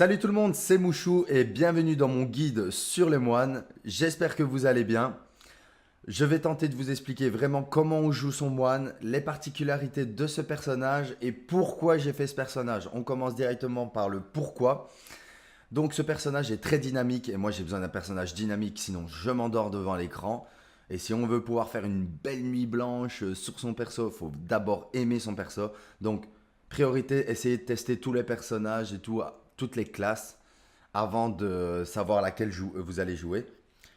Salut tout le monde, c'est Mouchou et bienvenue dans mon guide sur les moines. J'espère que vous allez bien. Je vais tenter de vous expliquer vraiment comment on joue son moine, les particularités de ce personnage et pourquoi j'ai fait ce personnage. On commence directement par le pourquoi. Donc ce personnage est très dynamique et moi j'ai besoin d'un personnage dynamique sinon je m'endors devant l'écran. Et si on veut pouvoir faire une belle nuit blanche sur son perso, il faut d'abord aimer son perso. Donc priorité, essayez de tester tous les personnages et toutes les classes avant de savoir laquelle vous allez jouer.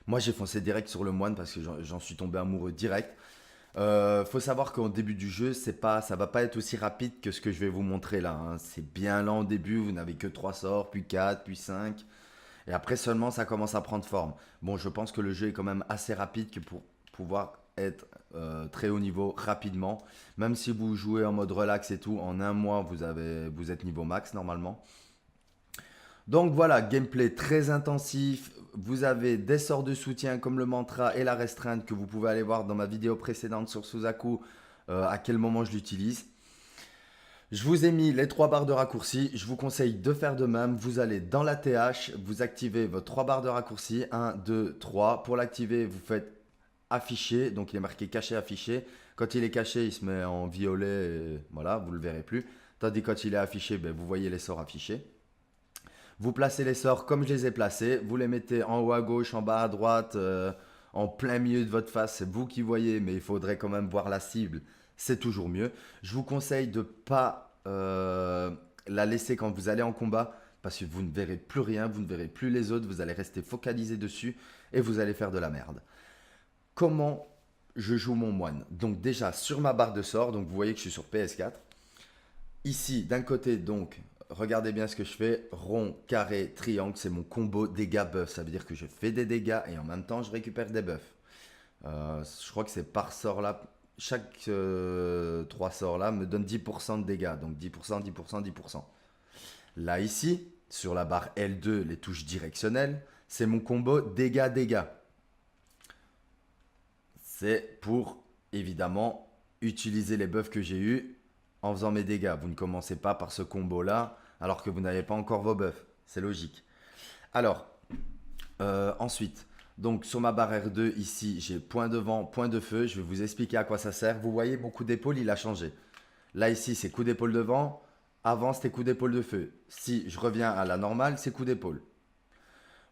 Moi j'ai foncé direct sur le moine parce que j'en suis tombé amoureux direct. Faut savoir qu'au début du jeu, ça va pas être aussi rapide que ce que je vais vous montrer là, hein. C'est bien lent au début, vous n'avez que 3 sorts, puis 4, puis 5. Et après seulement ça commence à prendre forme. Bon, je pense que le jeu est quand même assez rapide que pour pouvoir être très haut niveau rapidement. Même si vous jouez en mode relax et tout, en un mois vous êtes niveau max normalement. Donc voilà, gameplay très intensif. Vous avez des sorts de soutien comme le mantra et la restreinte que vous pouvez aller voir dans ma vidéo précédente sur Suzaku, à quel moment je l'utilise. Je vous ai mis les 3 barres de raccourci. Je vous conseille de faire de même. Vous allez dans la TH, vous activez vos 3 barres de raccourci. 1, 2, 3. Pour l'activer, vous faites afficher. Donc il est marqué caché, affiché. Quand il est caché, il se met en violet. Et voilà, vous ne le verrez plus. Tandis que quand il est affiché, ben, vous voyez les sorts affichés. Vous placez les sorts comme je les ai placés. Vous les mettez en haut à gauche, en bas à droite, en plein milieu de votre face. C'est vous qui voyez, mais il faudrait quand même voir la cible. C'est toujours mieux. Je vous conseille de ne pas la laisser quand vous allez en combat parce que vous ne verrez plus rien, vous ne verrez plus les autres, vous allez rester focalisé dessus et vous allez faire de la merde. Comment je joue mon moine? Donc déjà sur ma barre de sorts, donc vous voyez que je suis sur PS4. Ici, d'un côté, donc, regardez bien ce que je fais. Rond, carré, triangle, c'est mon combo dégâts buff. Ça veut dire que je fais des dégâts et en même temps, je récupère des buffs. Je crois que c'est par sort là. Chaque 3 sorts là me donne 10% de dégâts. Donc 10%, 10%, 10%. Là, ici, sur la barre L2, les touches directionnelles, c'est mon combo dégâts-dégâts. C'est pour, évidemment, utiliser les buffs que j'ai eus en faisant mes dégâts. Vous ne commencez pas par ce combo-là alors que vous n'avez pas encore vos buffs. C'est logique. Alors, ensuite, donc sur ma barre R2, ici, j'ai point de vent, point de feu. Je vais vous expliquer à quoi ça sert. Vous voyez, mon coup d'épaule, il a changé. Là, ici, c'est coup d'épaule de vent. Avant, c'était coup d'épaule de feu. Si je reviens à la normale, c'est coup d'épaule.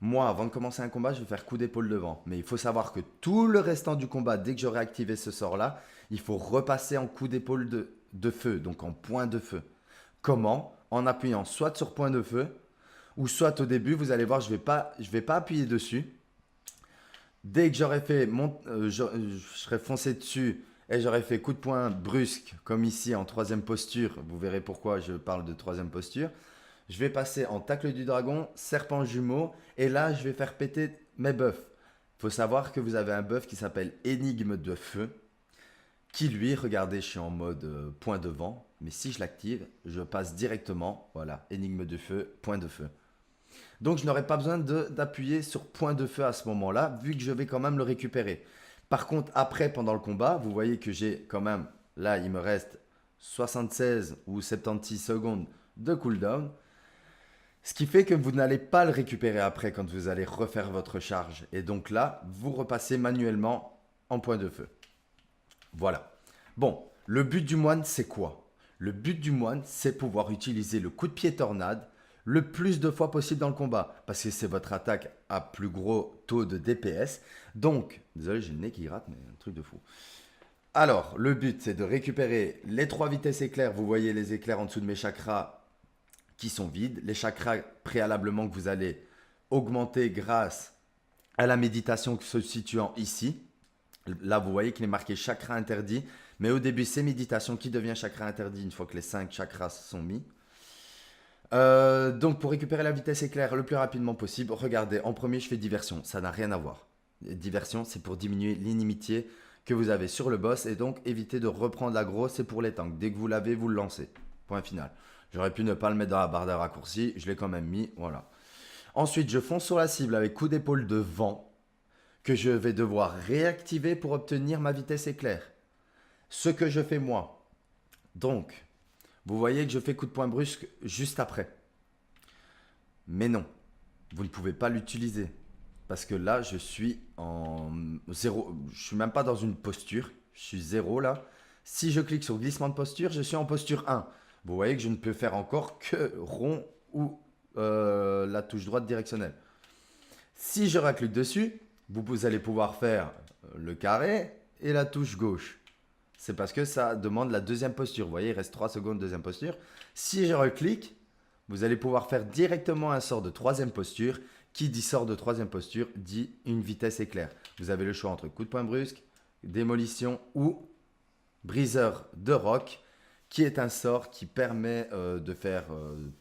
Moi, avant de commencer un combat, je vais faire coup d'épaule devant. Mais il faut savoir que tout le restant du combat, dès que j'aurai activé ce sort-là, il faut repasser en coup d'épaule de feu, donc en point de feu. Comment? En appuyant soit sur point de feu, ou soit au début, vous allez voir, je vais pas appuyer dessus. Dès que j'aurai fait je serai foncé dessus et j'aurai fait coup de poing brusque, comme ici en troisième posture, vous verrez pourquoi je parle de troisième posture. Je vais passer en tacle du dragon, serpent jumeau, et là je vais faire péter mes buffs. Il faut savoir que vous avez un buff qui s'appelle énigme de feu, qui lui, regardez, je suis en mode point de vent, mais si je l'active, je passe directement, voilà, énigme de feu, point de feu. Donc je n'aurai pas besoin d'appuyer sur point de feu à ce moment-là, vu que je vais quand même le récupérer. Par contre, après, pendant le combat, vous voyez que j'ai quand même, là, il me reste 76 ou 76 secondes de cooldown. Ce qui fait que vous n'allez pas le récupérer après quand vous allez refaire votre charge. Et donc là, vous repassez manuellement en point de feu. Voilà. Bon, le but du moine, c'est quoi? Le but du moine, c'est pouvoir utiliser le coup de pied tornade le plus de fois possible dans le combat. Parce que c'est votre attaque à plus gros taux de DPS. Donc, désolé, j'ai le nez qui gratte, mais un truc de fou. Alors, le but, c'est de récupérer les 3 vitesses éclairs. Vous voyez les éclairs en dessous de mes chakras qui sont vides. Les chakras préalablement que vous allez augmenter grâce à la méditation se situant ici. Là, vous voyez qu'il est marqué chakra interdit. Mais au début, c'est méditation qui devient chakra interdit une fois que les 5 chakras sont mis. Donc, pour récupérer la vitesse éclair le plus rapidement possible, regardez, en premier, je fais diversion. Ça n'a rien à voir. Diversion, c'est pour diminuer l'inimitié que vous avez sur le boss et donc éviter de reprendre l'aggro, c'est pour les tanks. Dès que vous l'avez, vous le lancez. Point final. J'aurais pu ne pas le mettre dans la barre de raccourci, je l'ai quand même mis, voilà. Ensuite, je fonce sur la cible avec coup d'épaule de vent que je vais devoir réactiver pour obtenir ma vitesse éclair. Ce que je fais moi. Donc, vous voyez que je fais coup de poing brusque juste après. Mais non, vous ne pouvez pas l'utiliser. Parce que là, je suis en zéro. Je suis même pas dans une posture. Je suis zéro là. Si je clique sur glissement de posture, je suis en posture 1. Vous voyez que je ne peux faire encore que rond ou la touche droite directionnelle. Si je raclique dessus, vous allez pouvoir faire le carré et la touche gauche. C'est parce que ça demande la deuxième posture. Vous voyez, il reste 3 secondes, deuxième posture. Si je reclique, vous allez pouvoir faire directement un sort de troisième posture. Qui dit sort de troisième posture dit une vitesse éclair. Vous avez le choix entre coup de poing brusque, démolition ou briseur de roc, qui est un sort qui permet de faire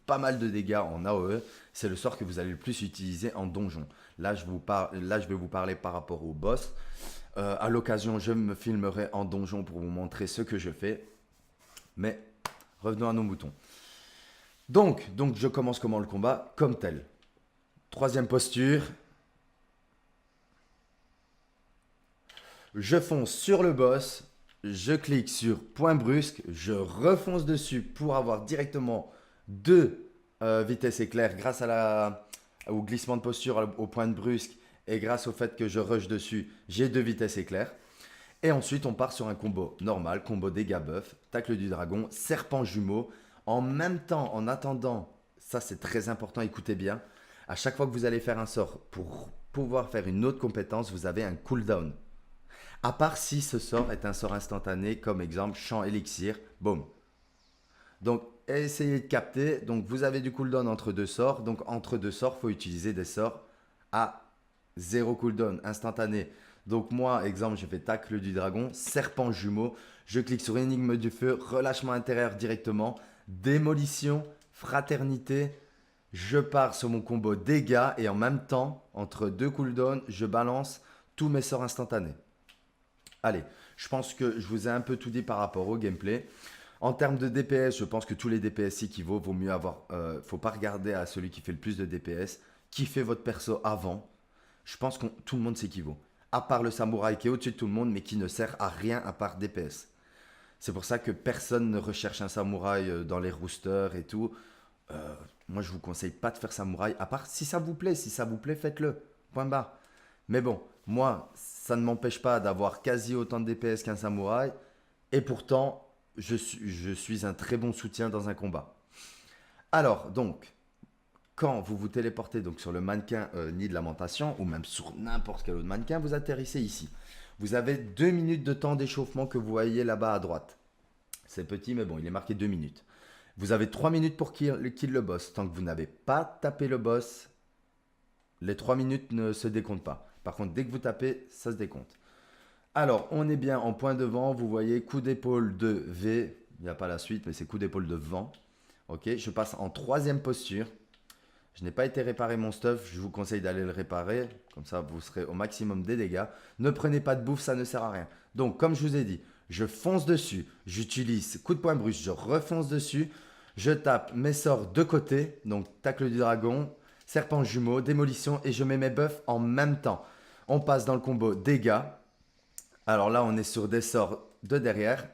pas mal de dégâts en AOE. C'est le sort que vous allez le plus utiliser en donjon. Là, je vais vous parler par rapport au boss. À l'occasion, je me filmerai en donjon pour vous montrer ce que je fais. Mais revenons à nos moutons. Donc je commence comment le combat? Comme tel. Troisième posture. Je fonce sur le boss. Je clique sur point brusque. Je refonce dessus pour avoir directement deux vitesses éclair grâce au glissement de posture, au point de brusque. Et grâce au fait que je rush dessus, j'ai deux vitesses éclair. Et ensuite, on part sur un combo normal, combo dégâts buff, tacle du dragon, serpent jumeau. En même temps, en attendant, ça c'est très important, écoutez bien. À chaque fois que vous allez faire un sort pour pouvoir faire une autre compétence, vous avez un cooldown. À part si ce sort est un sort instantané, comme exemple champ élixir, boum. Donc essayez de capter. Donc vous avez du cooldown entre deux sorts. Donc entre deux sorts, il faut utiliser des sorts à zéro cooldown, instantané. Donc moi, exemple, je fais tacle du dragon, serpent jumeau. Je clique sur énigme du feu, relâchement intérieur directement, démolition, fraternité. Je pars sur mon combo dégâts et en même temps, entre deux cooldowns, je balance tous mes sorts instantanés. Allez, je pense que je vous ai un peu tout dit par rapport au gameplay. En termes de DPS, je pense que tous les DPS vaut mieux avoir. Faut pas regarder à celui qui fait le plus de DPS, qui fait votre perso avant. Je pense que tout le monde s'équivaut. À part le samouraï qui est au-dessus de tout le monde, mais qui ne sert à rien à part DPS. C'est pour ça que personne ne recherche un samouraï dans les roosters et tout. Moi, je vous conseille pas de faire samouraï, à part si ça vous plaît. Si ça vous plaît, faites-le. Point barre. Mais bon, moi, ça ne m'empêche pas d'avoir quasi autant de DPS qu'un samouraï. Et pourtant, je suis un très bon soutien dans un combat. Alors, donc, quand vous vous téléportez donc, sur le mannequin Nid de Lamentation, ou même sur n'importe quel autre mannequin, vous atterrissez ici. Vous avez 2 minutes de temps d'échauffement que vous voyez là-bas à droite. C'est petit, mais bon, il est marqué 2 minutes. Vous avez 3 minutes pour kill le boss. Tant que vous n'avez pas tapé le boss, les 3 minutes ne se décomptent pas. Par contre, dès que vous tapez, ça se décompte. Alors, on est bien en point de vent. Vous voyez, coup d'épaule de V. Il n'y a pas la suite, mais c'est coup d'épaule de vent. Ok, je passe en troisième posture. Je n'ai pas été réparer mon stuff. Je vous conseille d'aller le réparer. Comme ça, vous serez au maximum des dégâts. Ne prenez pas de bouffe, ça ne sert à rien. Donc, comme je vous ai dit, je fonce dessus. J'utilise coup de poing brusque. Je refonce dessus. Je tape mes sorts de côté. Donc, tacle du dragon, serpent jumeau, démolition. Et je mets mes buffs en même temps. On passe dans le combo dégâts. Alors là, on est sur des sorts de derrière.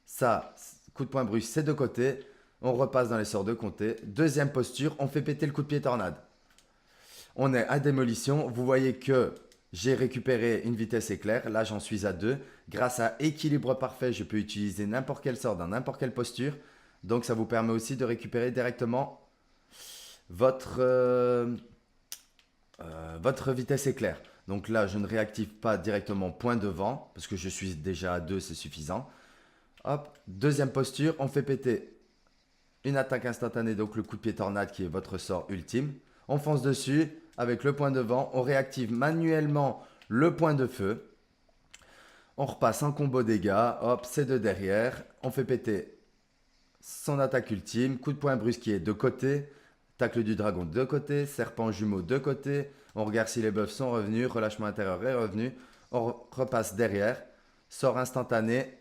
Ça, coup de poing brusque, c'est de côté. On repasse dans les sorts de côté. Deuxième posture, on fait péter le coup de pied tornade. On est à démolition. Vous voyez que j'ai récupéré une vitesse éclair. Là, j'en suis à 2. Grâce à équilibre parfait, je peux utiliser n'importe quel sort dans n'importe quelle posture. Donc, ça vous permet aussi de récupérer directement votre vitesse éclair. Donc là, je ne réactive pas directement point de vent, parce que je suis déjà à 2, c'est suffisant. Hop, deuxième posture, on fait péter une attaque instantanée, donc le coup de pied tornade qui est votre sort ultime. On fonce dessus avec le point de vent, on réactive manuellement le point de feu. On repasse en combo dégâts, hop, c'est de derrière. On fait péter son attaque ultime, coup de poing brusque qui est de côté. Tacle du dragon de côté, serpent jumeau de côté. On regarde si les buffs sont revenus, relâchement intérieur est revenu. On repasse derrière, sort instantané.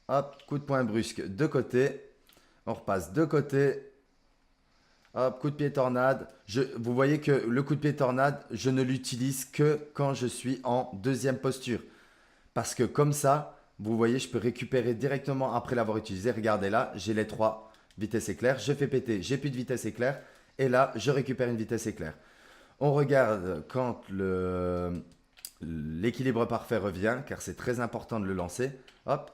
Hop, coup de poing brusque de côté. On repasse de côté. Hop, coup de pied tornade. Vous voyez que le coup de pied tornade, je ne l'utilise que quand je suis en deuxième posture. Parce que comme ça, vous voyez, je peux récupérer directement après l'avoir utilisé. Regardez là, j'ai les 3 vitesses éclair. Je fais péter, j'ai plus de vitesse éclair. Et là, je récupère une vitesse éclair. On regarde quand l'équilibre parfait revient, car c'est très important de le lancer. Hop,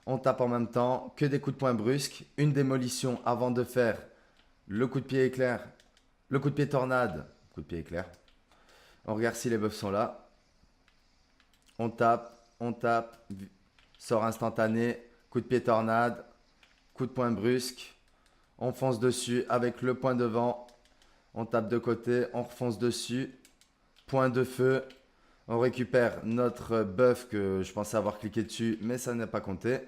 on tape en même temps, que des coups de poing brusques, une démolition avant de faire le coup de pied éclair, le coup de pied tornade, coup de pied éclair. On regarde si les buffs sont là. On tape, sort instantané, coup de pied tornade, coup de poing brusque. On fonce dessus avec le point devant. On tape de côté, on refonce dessus. Point de feu. On récupère notre buff que je pensais avoir cliqué dessus, mais ça n'a pas compté.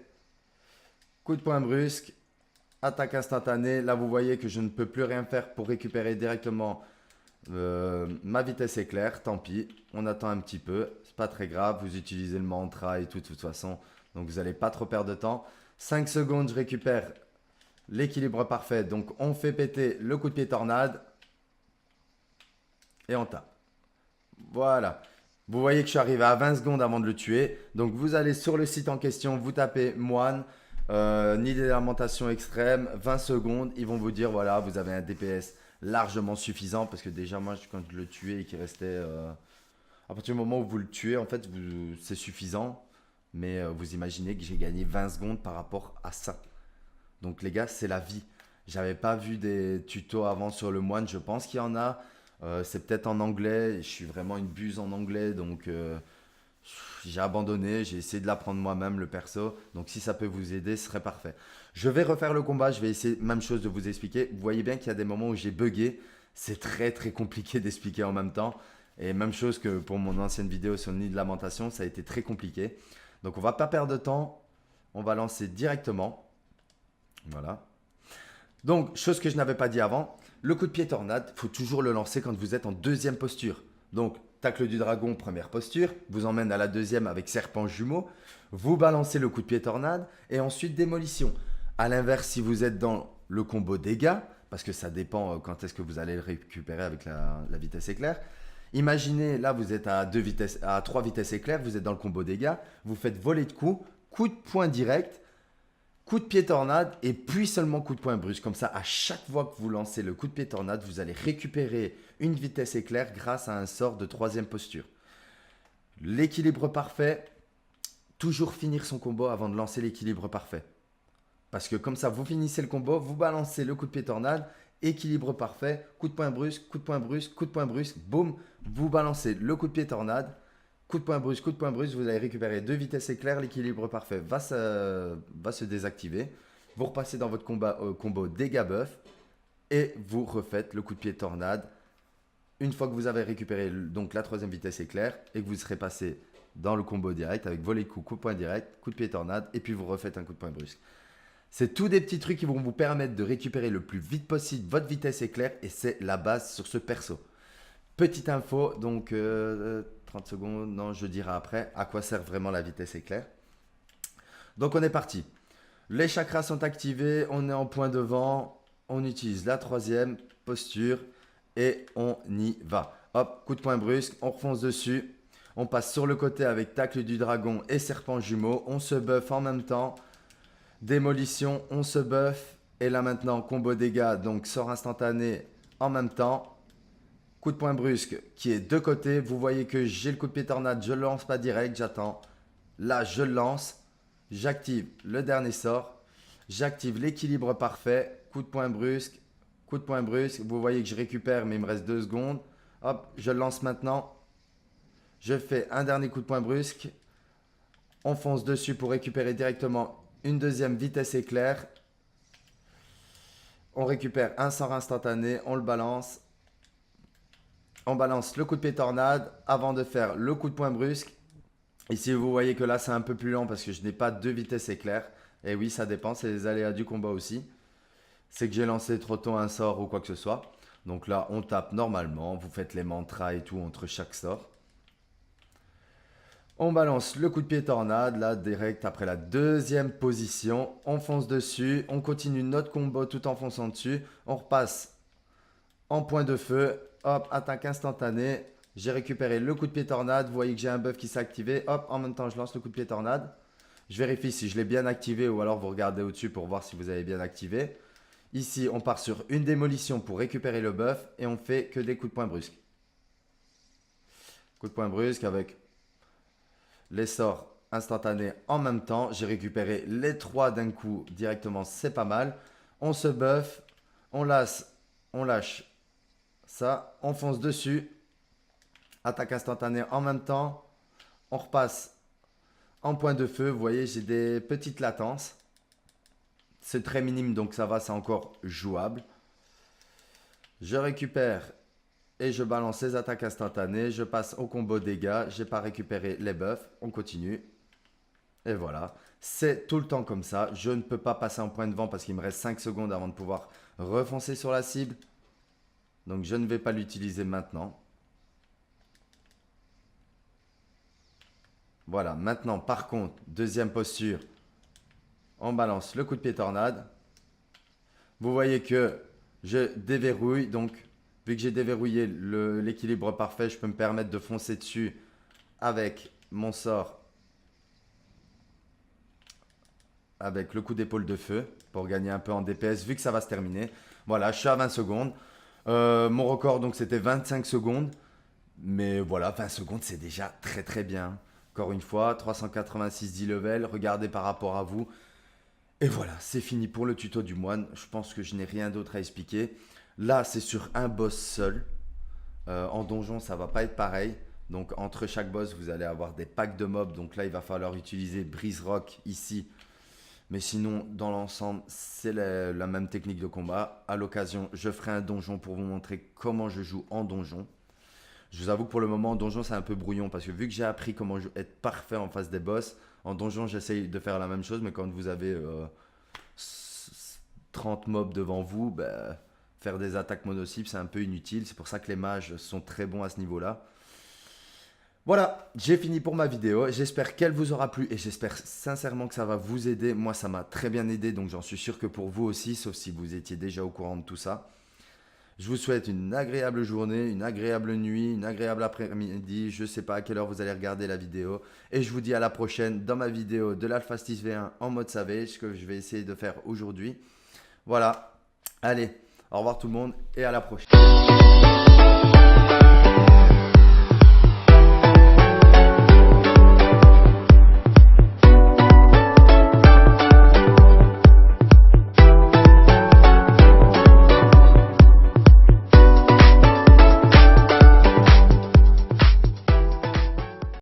Coup de poing brusque. Attaque instantanée. Là, vous voyez que je ne peux plus rien faire pour récupérer directement ma vitesse éclair. Tant pis, on attend un petit peu. C'est pas très grave. Vous utilisez le mantra et tout de toute façon. Donc, vous n'allez pas trop perdre de temps. 5 secondes, je récupère l'équilibre parfait. Donc, on fait péter le coup de pied tornade. Et on tape. Voilà. Vous voyez que je suis arrivé à 20 secondes avant de le tuer. Donc, vous allez sur le site en question, vous tapez moine. Nid des lamentations extrêmes, 20 secondes, ils vont vous dire voilà, vous avez un DPS largement suffisant parce que déjà moi quand je le tuais et qu'il restait à partir du moment où vous le tuez en fait c'est suffisant, mais vous imaginez que j'ai gagné 20 secondes par rapport à ça. Donc les gars, c'est la vie. J'avais pas vu des tutos avant sur le moine, je pense qu'il y en a. C'est peut-être en anglais, je suis vraiment une buse en anglais donc j'ai abandonné, j'ai essayé de l'apprendre moi-même le perso. Donc si ça peut vous aider, ce serait parfait. Je vais refaire le combat, je vais essayer même chose de vous expliquer. Vous voyez bien qu'il y a des moments où j'ai bugué. C'est très très compliqué d'expliquer en même temps. Et même chose que pour mon ancienne vidéo sur le nid de lamentation, ça a été très compliqué. Donc on va pas perdre de temps, on va lancer directement. Voilà. Donc chose que je n'avais pas dit avant, le coup de pied tornade, il faut toujours le lancer quand vous êtes en deuxième posture. Donc tacle du dragon, première posture, vous emmène à la deuxième avec serpent jumeau, vous balancez le coup de pied tornade et ensuite démolition. A l'inverse, si vous êtes dans le combo dégâts, parce que ça dépend quand est-ce que vous allez le récupérer avec la vitesse éclair. Imaginez, là vous êtes à 3 vitesses éclair, vous êtes dans le combo dégâts, vous faites voler de coups, coup de poing direct, coup de pied tornade et puis seulement coup de poing brusque. Comme ça, à chaque fois que vous lancez le coup de pied tornade, vous allez récupérer une vitesse éclair grâce à un sort de troisième posture. L'équilibre parfait, toujours finir son combo avant de lancer l'équilibre parfait. Parce que comme ça, vous finissez le combo, vous balancez le coup de pied tornade, équilibre parfait, coup de poing brusque, coup de poing brusque, coup de poing brusque, boum, vous balancez le coup de pied tornade, coup de poing brusque, vous allez récupérer 2 vitesses éclair, l'équilibre parfait va se désactiver. Vous repassez dans votre combo dégâts buff et vous refaites le coup de pied tornade. Une fois que vous avez récupéré donc la troisième vitesse éclair et que vous serez passé dans le combo direct avec volet de coup de poing direct, coup de pied tornade et puis vous refaites un coup de poing brusque. C'est tous des petits trucs qui vont vous permettre de récupérer le plus vite possible votre vitesse éclair et c'est la base sur ce perso. Petite info, donc 30 secondes, non, je dirai après à quoi sert vraiment la vitesse éclair. Donc on est parti. Les chakras sont activés, on est en point devant, on utilise la troisième posture et on y va. Hop, coup de poing brusque, on refonce dessus. On passe sur le côté avec tacle du dragon et serpent jumeau. On se buff en même temps. Démolition, on se buff. Et là maintenant, combo dégâts, donc sort instantané en même temps. Coup de poing brusque qui est de côté. Vous voyez que j'ai le coup de pied tornade. Je ne le lance pas direct, j'attends. Là, je le lance. J'active le dernier sort. J'active l'équilibre parfait. Coup de poing brusque. Coup de poing brusque. Vous voyez que je récupère, mais il me reste 2 secondes. Hop, je le lance maintenant. Je fais un dernier coup de poing brusque. On fonce dessus pour récupérer directement une deuxième vitesse éclair. On récupère un sort instantané. On le balance. On balance le coup de pied tornade avant de faire le coup de poing brusque. Ici, vous voyez que là, c'est un peu plus lent parce que je n'ai pas 2 vitesses éclair. Et oui, ça dépend. C'est les aléas du combat aussi. C'est que j'ai lancé trop tôt un sort ou quoi que ce soit. Donc là, on tape normalement. Vous faites les mantras et tout entre chaque sort. On balance le coup de pied tornade, là, direct après la deuxième position. On fonce dessus. On continue notre combo tout en fonçant dessus. On repasse en point de feu. Hop, attaque instantanée. J'ai récupéré le coup de pied tornade. Vous voyez que j'ai un buff qui s'est activé. Hop, en même temps, je lance le coup de pied tornade. Je vérifie si je l'ai bien activé ou alors vous regardez au-dessus pour voir si vous avez bien activé. Ici, on part sur une démolition pour récupérer le buff et on fait que des coups de poing brusques. Coup de poing brusque avec les sorts instantanés en même temps. J'ai récupéré les 3 d'un coup directement, c'est pas mal. On se buff, on lâche ça, on fonce dessus. Attaque instantanée en même temps. On repasse en point de feu. Vous voyez, j'ai des petites latences. C'est très minime, donc ça va, c'est encore jouable. Je récupère et je balance les attaques instantanées. Je passe au combo dégâts. J'ai pas récupéré les buffs. On continue. Et voilà. C'est tout le temps comme ça. Je ne peux pas passer en point de vent parce qu'il me reste 5 secondes avant de pouvoir refoncer sur la cible. Donc je ne vais pas l'utiliser maintenant. Voilà. Maintenant, par contre, deuxième posture. On balance le coup de pied tornade. Vous voyez que je déverrouille. Donc, vu que j'ai déverrouillé l'équilibre parfait, je peux me permettre de foncer dessus avec mon sort. Avec le coup d'épaule de feu pour gagner un peu en DPS vu que ça va se terminer. Voilà, je suis à 20 secondes. Mon record, donc, c'était 25 secondes. Mais voilà, 20 secondes, c'est déjà très très bien. Encore une fois, 386 10 level. Regardez par rapport à vous. Et voilà, c'est fini pour le tuto du moine. Je pense que je n'ai rien d'autre à expliquer. Là, c'est sur un boss seul. En donjon, ça va pas être pareil. Donc, entre chaque boss, vous allez avoir des packs de mobs. Donc là, il va falloir utiliser Brise Rock ici. Mais sinon, dans l'ensemble, c'est la même technique de combat. À l'occasion, je ferai un donjon pour vous montrer comment je joue en donjon. Je vous avoue que pour le moment, en donjon, c'est un peu brouillon. Parce que vu que j'ai appris comment être parfait en face des boss, en donjon, j'essaye de faire la même chose. Mais quand vous avez 30 mobs devant vous, bah, faire des attaques mono-cibles, c'est un peu inutile. C'est pour ça que les mages sont très bons à ce niveau-là. Voilà, j'ai fini pour ma vidéo. J'espère qu'elle vous aura plu et j'espère sincèrement que ça va vous aider. Moi, ça m'a très bien aidé, donc j'en suis sûr que pour vous aussi, sauf si vous étiez déjà au courant de tout ça. Je vous souhaite une agréable journée, une agréable nuit, une agréable après-midi. Je ne sais pas à quelle heure vous allez regarder la vidéo. Et je vous dis à la prochaine dans ma vidéo de l'Alphastis V1 en mode Savage, que je vais essayer de faire aujourd'hui. Voilà, allez, au revoir tout le monde et à la prochaine.